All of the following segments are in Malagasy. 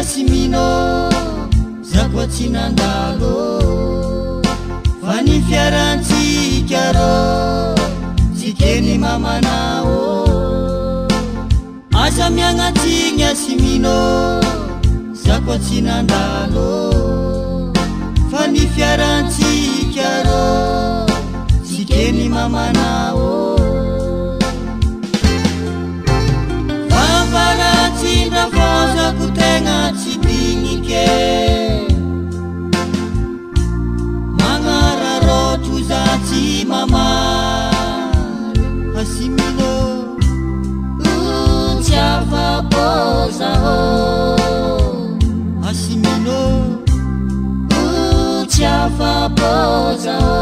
asimino zakotsinandalo fa ny fiarantsikarô tsikeny mamanao aza miagnatigny asimino zakotsinandalo fa ny fiarantsikarô tsikeny mamanao famparatsindra fozako tegna tsy dignike magnararotro za tsy mamary asimino tsy afapozaho asimino tsy afapozaho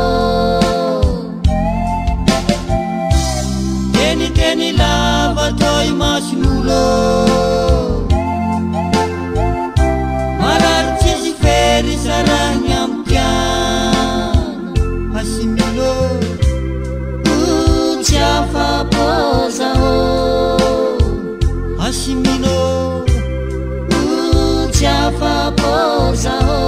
teny lava toy mason'olo marary tsisy fery saragny ampiana asimino tsy afapozaho asimino tsy afapozaho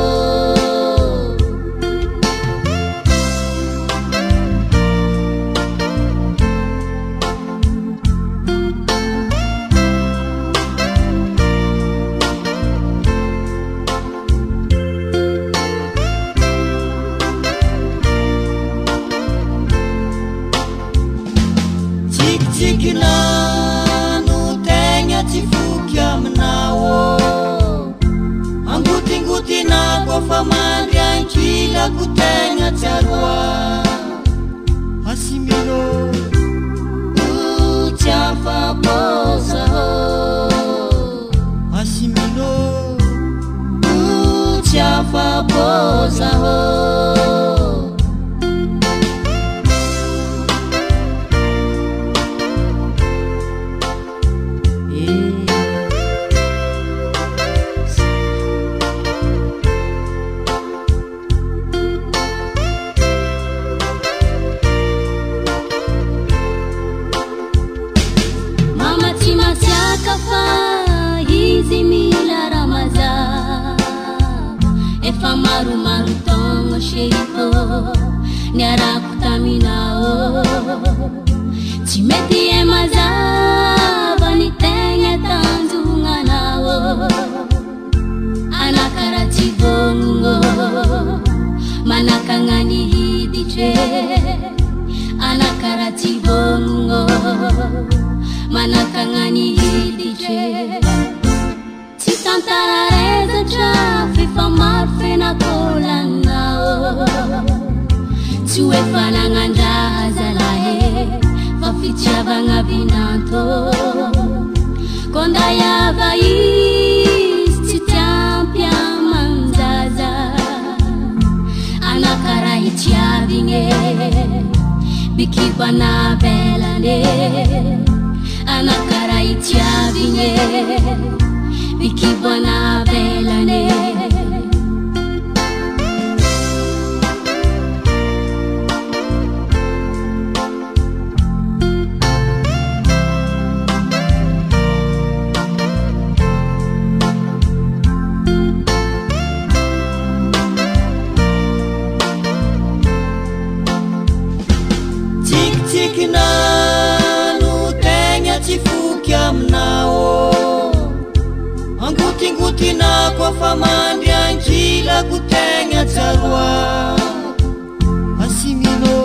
tsikinano tegna tsy foky aminao angotingotinako fa mandry ankilako tegna tsy aroa asimino tsy afapozaho asimino tsy afapozaho izy mila ramaza efa maromaro taogno sheriko niarako taminao tsy mety e mazava ny tegna tanjonganao anakara tsy vonogno manakagna ny hiditry anakara tsy vonogno manakagna ny hiditry tsy tantararezatra fefa maro fenakolanao tsy hoe fanagnandraha zalahe fa fitiavagna vinanto kondayava izy tsy tiampy amanjaza anakara hitiavigne bikibana velane anakara hitiavigne bikibana velane tsikinano tegna tsy foky aminao angotingotinako fa mandry ankilako tegna tsaroa asimino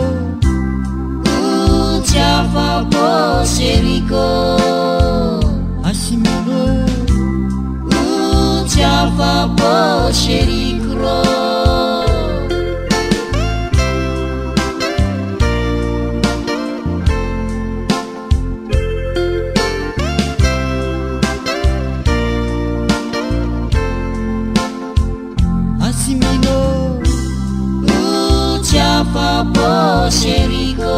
tsy afaposeriko asimino tsy afaposeriko ro asimino tsy afaposeriko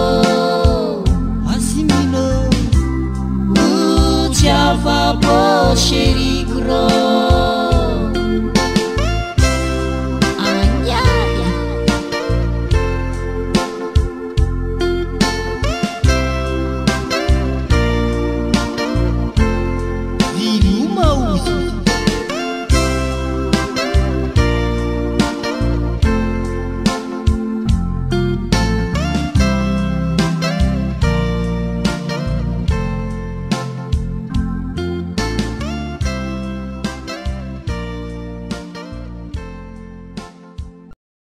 asimino tsy afaposeriko ro